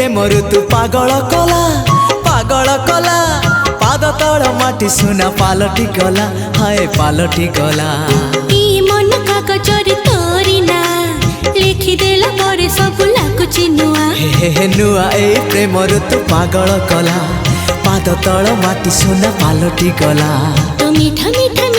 प्रेम ऋतु पागल कला पाद तल माटी सुना पालटी गला हाय पालटी गला मन कागजरे तोरी ना लिखिदेला परे सब लाଗୁଛି नुआ हे नुआ ए प्रेम ऋतु पागल कला पाद तल माटी सुना पालटी गला तो मीठा मीठा